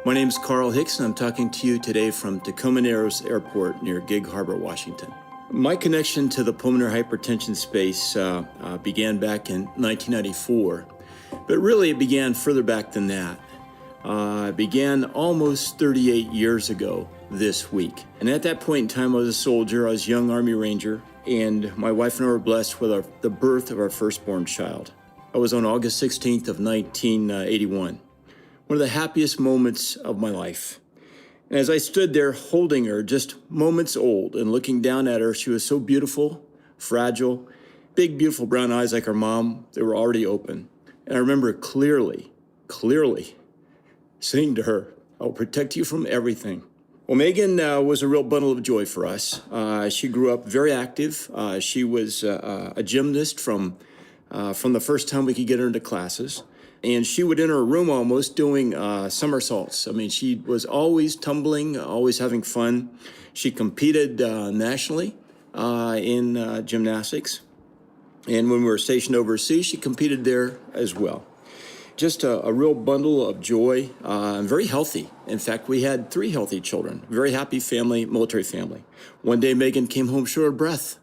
My name is Carl Hicks, and I'm talking to you today from Tacoma Narrows Airport near Gig Harbor, Washington. My connection to the pulmonary hypertension space began back in 1994, but really it began further back than that. It began almost 38 years ago this week. And at that point in time, I was a soldier, I was a young Army Ranger, and my wife and I were blessed with the birth of our firstborn child. I was on August 16th of 1981. One of the happiest moments of my life. And as I stood there holding her, just moments old, and looking down at her, she was so beautiful, fragile, big, beautiful brown eyes like her mom. They were already open. And I remember clearly saying to her, "I'll protect you from everything." Well, Megan was a real bundle of joy for us. She grew up very active. She was a gymnast from the first time we could get her into classes. And she would enter her room almost doing somersaults. I mean, she was always tumbling, always having fun. She competed nationally in gymnastics. And when we were stationed overseas, she competed there as well. Just a real bundle of joy, and very healthy. In fact, we had 3 healthy children, very happy family, military family. One day, Megan came home short of breath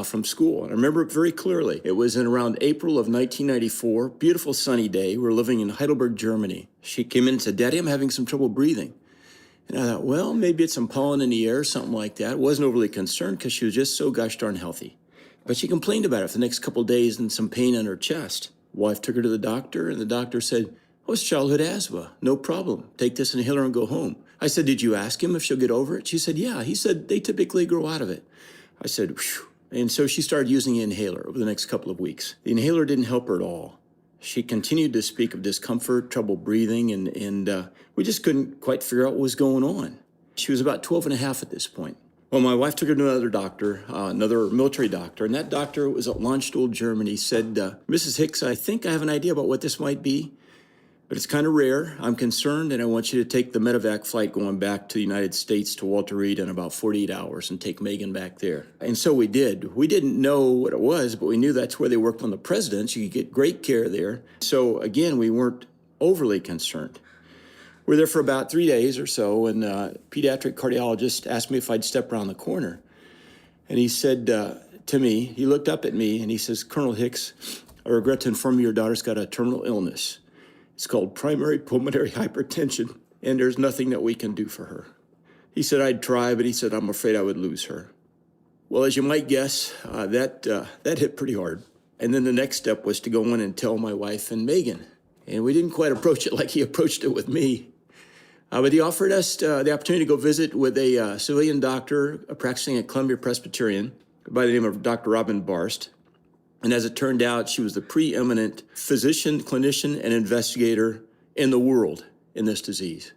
from school. And I remember it very clearly. It was in around April of 1994, beautiful sunny day. We were living in Heidelberg, Germany. She came in and said, "Daddy, I'm having some trouble breathing." And I thought, well, maybe it's some pollen in the air, something like that. I wasn't overly concerned because she was just so gosh darn healthy. But she complained about it for the next couple of days and some pain in her chest. Wife took her to the doctor, and the doctor said, "Oh, it's childhood asthma. No problem. Take this inhaler and go home." I said, "Did you ask him if she'll get over it?" She said, "Yeah." He said, "They typically grow out of it." I said, "Whew." And so she started using the inhaler over the next couple of weeks. The inhaler didn't help her at all. She continued to speak of discomfort, trouble breathing, and we just couldn't quite figure out what was going on. She was about 12 and a half at this point. Well, my wife took her to another doctor, another military doctor, and that doctor was at Landstuhl, Germany, said, "Mrs. Hicks, I think I have an idea about what this might be, but it's kind of rare. I'm concerned, and I want you to take the medevac flight going back to the United States to Walter Reed in about 48 hours and take Megan back there." And so we did. We didn't know what it was, but we knew that's where they worked on the presidents. You could get great care there. So again, we weren't overly concerned. We were there for about 3 days or so, and a pediatric cardiologist asked me if I'd step around the corner. And he said to me, he looked up at me, and he says, "Colonel Hicks, I regret to inform you your daughter's got a terminal illness. It's called primary pulmonary hypertension, and there's nothing that we can do for her." He said I'd try, but he said I'm afraid I would lose her. Well, as you might guess, that hit pretty hard. And then the next step was to go in and tell my wife and Megan. And we didn't quite approach it like he approached it with me. But he offered us the opportunity to go visit with a civilian doctor practicing at Columbia Presbyterian by the name of Dr. Robin Barst. And as it turned out, she was the preeminent physician, clinician, and investigator in the world in this disease.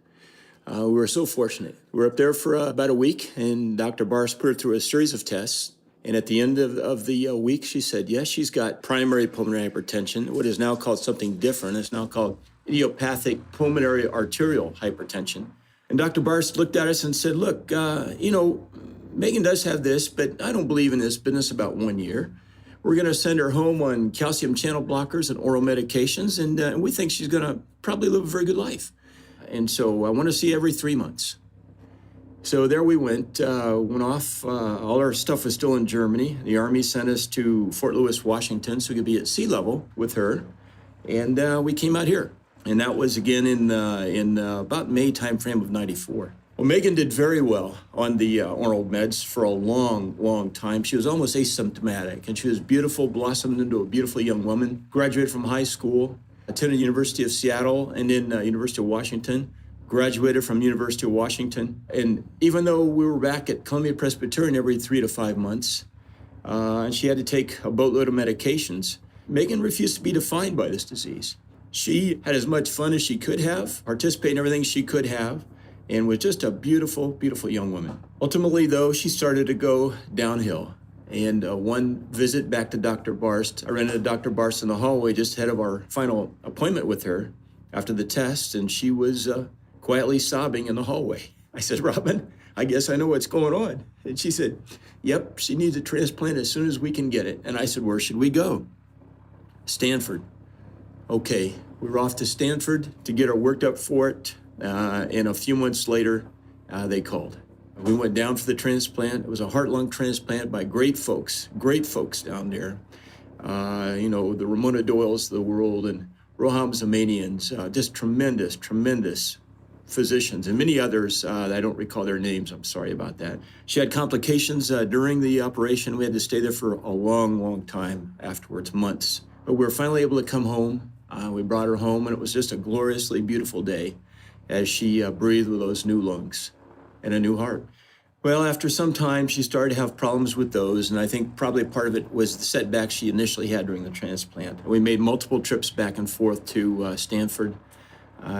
We were so fortunate. We were up there for about a week, and Dr. Barst put her through a series of tests. And at the end of the week, she said, yes, she's got primary pulmonary hypertension, what is now called something different. It's now called idiopathic pulmonary arterial hypertension. And Dr. Barst looked at us and said, look, Megan does have this, but I don't believe in this business about 1 year. We're going to send her home on calcium channel blockers and oral medications, and we think she's going to probably live a very good life. And so I want to see every 3 months. So there we went off. All our stuff was still in Germany. The Army sent us to Fort Lewis, Washington, so we could be at sea level with her. And we came out here. And that was again in about May timeframe of '94. Well, Megan did very well on the oral meds for a long, long time. She was almost asymptomatic, and she was beautiful, blossomed into a beautiful young woman, graduated from high school, attended University of Seattle and then University of Washington, graduated from University of Washington. And even though we were back at Columbia Presbyterian every 3 to 5 months, and she had to take a boatload of medications, Megan refused to be defined by this disease. She had as much fun as she could have, participated in everything she could have, and was just a beautiful, beautiful young woman. Ultimately, though, she started to go downhill. And one visit back to Dr. Barst, I ran into Dr. Barst in the hallway just ahead of our final appointment with her after the test, and she was quietly sobbing in the hallway. I said, Robin, I guess I know what's going on. And she said, yep, she needs a transplant as soon as we can get it. And I said, where should we go? Stanford. Okay, we were off to Stanford to get her worked up for it. And a few months later, they called. We went down for the transplant. It was a heart-lung transplant by great folks down there. The Ramona Doyles of the world and Roham Zamanians, just tremendous physicians, and many others. I don't recall their names. I'm sorry about that. She had complications during the operation. We had to stay there for a long time afterwards, months. But we were finally able to come home. We brought her home, and it was just a gloriously beautiful day as she breathed with those new lungs and a new heart. Well, after some time, she started to have problems with those, and I think probably part of it was the setback she initially had during the transplant. We made multiple trips back and forth to Stanford.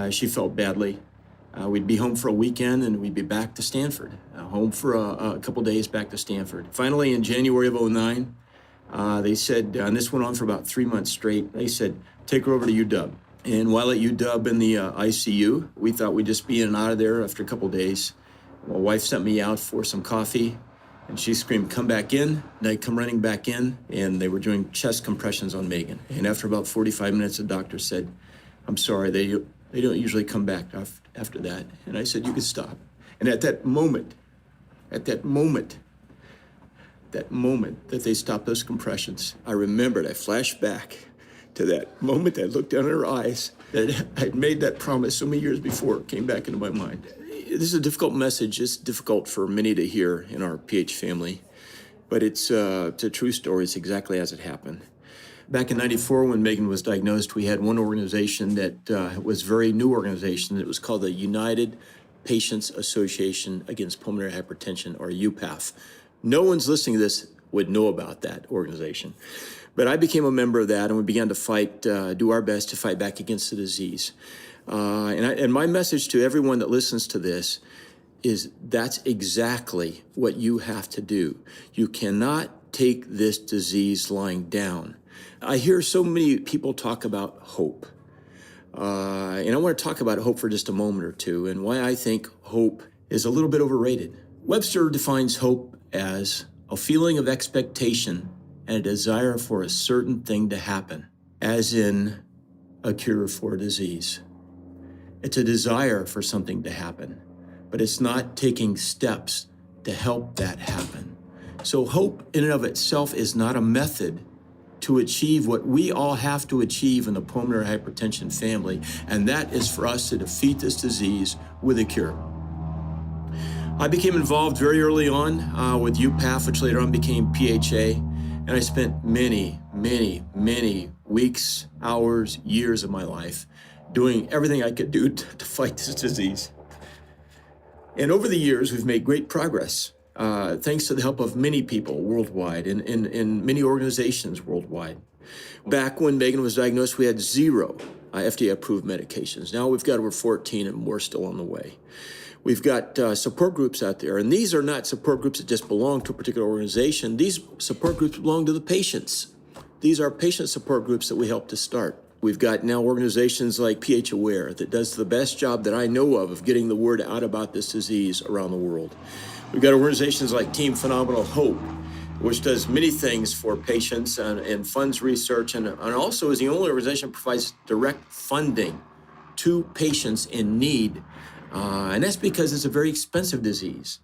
She felt badly. We'd be home for a weekend, and we'd be back to Stanford. Home for a couple days, back to Stanford. Finally, in January of '09, they said, and this went on for about 3 months straight, they said, take her over to UW. And while at UW in the ICU, we thought we'd just be in and out of there after a couple days. My wife sent me out for some coffee, and she screamed, come back in. And I come running back in, and they were doing chest compressions on Megan. And after about 45 minutes, the doctor said, I'm sorry, they don't usually come back after that. And I said, you can stop. And at that moment that they stopped those compressions, I remembered, I flashed back to that moment I looked down in her eyes, that I'd made that promise so many years before. It came back into my mind. This is a difficult message. It's difficult for many to hear in our PH family, but it's a true story. It's exactly as it happened. Back in '94, when Megan was diagnosed, we had one organization that was a very new organization. It was called the United Patients Association Against Pulmonary Hypertension, or UPAF. No one's listening to this would know about that organization. But I became a member of that, and we began to fight, do our best to fight back against the disease. And my message to everyone that listens to this is that's exactly what you have to do. You cannot take this disease lying down. I hear so many people talk about hope. And I want to talk about hope for just a moment or two, and why I think hope is a little bit overrated. Webster defines hope as a feeling of expectation and a desire for a certain thing to happen, as in a cure for a disease. It's a desire for something to happen, but it's not taking steps to help that happen. So hope in and of itself is not a method to achieve what we all have to achieve in the pulmonary hypertension family, and that is for us to defeat this disease with a cure. I became involved very early on with UPAF, which later on became PHA, and I spent many weeks, hours, years of my life doing everything I could do to fight this disease. And over the years, we've made great progress, thanks to the help of many people worldwide and many organizations worldwide. Back when Megan was diagnosed, we had 0 FDA-approved medications. Now we've got over 14, and more still on the way. We've got support groups out there, and these are not support groups that just belong to a particular organization. These support groups belong to the patients. These are patient support groups that we helped to start. We've got now organizations like phaware that does the best job that I know of getting the word out about this disease around the world. We've got organizations like Team Phenomenal Hope, which does many things for patients and funds research, and also is the only organization that provides direct funding to patients in need. And that's because it's a very expensive disease.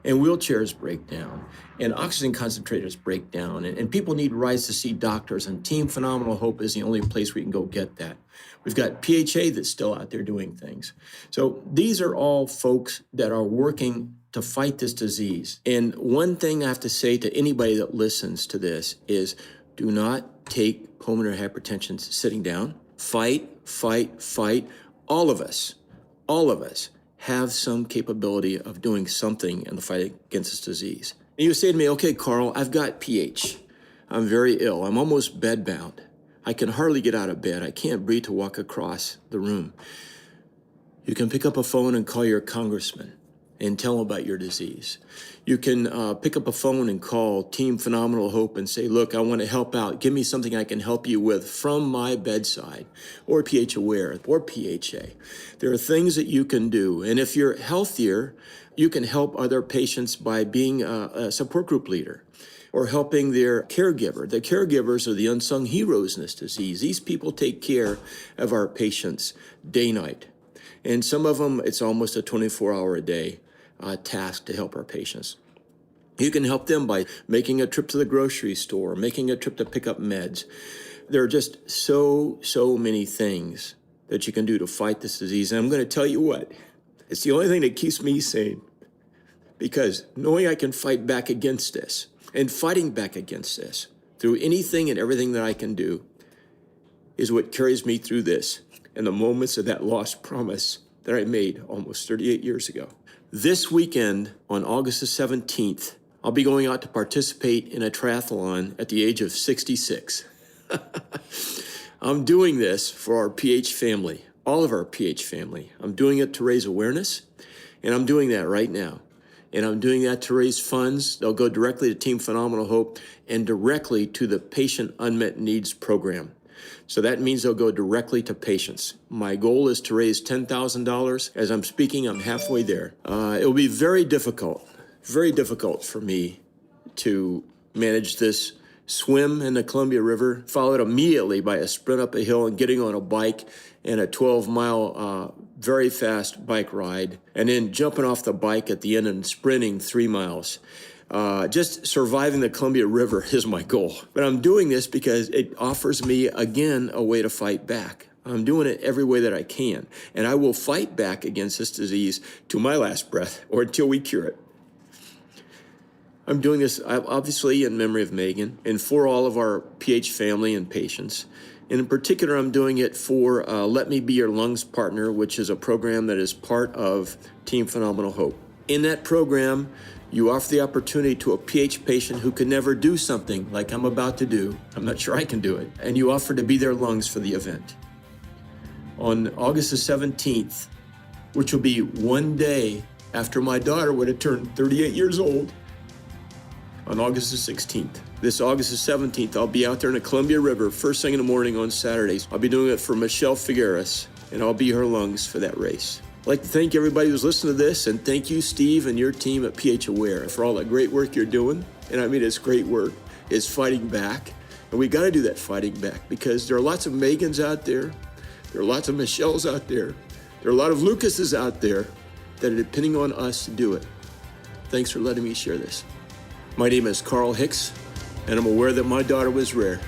And wheelchairs break down, and oxygen concentrators break down, and people need rides to see doctors, and Team Phenomenal Hope is the only place we can go get that. We've got PHA that's still out there doing things. So these are all folks that are working to fight this disease. And one thing I have to say to anybody that listens to this is, do not take pulmonary hypertension sitting down. Fight. All of us have some capability of doing something in the fight against this disease. And you say to me, okay, Carl, I've got PH. I'm very ill. I'm almost bedbound. I can hardly get out of bed. I can't breathe to walk across the room. You can pick up a phone and call your congressman and tell them about your disease. You can pick up a phone and call Team Phenomenal Hope and say, look, I want to help out. Give me something I can help you with from my bedside, or PHaware, or PHA. There are things that you can do. And if you're healthier, you can help other patients by being a support group leader or helping their caregiver. The caregivers are the unsung heroes in this disease. These people take care of our patients day, night. And some of them, it's almost a 24-hour-a-day task to help our patients. You can help them by making a trip to the grocery store, making a trip to pick up meds. There are just so many things that you can do to fight this disease. And I'm going to tell you what, it's the only thing that keeps me sane, because knowing I can fight back against this and fighting back against this through anything and everything that I can do is what carries me through this and the moments of that lost promise that I made almost 38 years ago. This weekend on August the 17th, I'll be going out to participate in a triathlon at the age of 66. I'm doing this for our PH family, all of our PH family. I'm doing it to raise awareness, and I'm doing that right now. And I'm doing that to raise funds. They'll go directly to Team Phenomenal Hope and directly to the Patient Unmet Needs Program. So that means they'll go directly to patients. My goal is to raise $10,000. As I'm speaking, I'm halfway there. It will be very difficult for me to manage this swim in the Columbia River, followed immediately by a sprint up a hill and getting on a bike and a 12-mile very fast bike ride, and then jumping off the bike at the end and sprinting 3 miles. Just surviving the Columbia River is my goal. But I'm doing this because it offers me, again, a way to fight back. I'm doing it every way that I can. And I will fight back against this disease to my last breath or until we cure it. I'm doing this obviously in memory of Megan and for all of our PH family and patients. And in particular, I'm doing it for Let Me Be Your Lungs Partner, which is a program that is part of Team Phenomenal Hope. In that program, you offer the opportunity to a PH patient who can never do something like I'm about to do. I'm not sure I can do it. And you offer to be their lungs for the event. On August the 17th, which will be one day after my daughter would have turned 38 years old, on August the 16th. This August the 17th, I'll be out there in the Columbia River first thing in the morning on Saturdays. I'll be doing it for Michelle Figueres, and I'll be her lungs for that race. I'd like to thank everybody who's listening to this, and thank you, Steve, and your team at PH Aware for all that great work you're doing. And I mean, it's great work. It's fighting back. And we got to do that fighting back because there are lots of Megans out there. There are lots of Michelles out there. There are a lot of Lucases out there that are depending on us to do it. Thanks for letting me share this. My name is Carl Hicks, and I'm aware that my daughter was rare.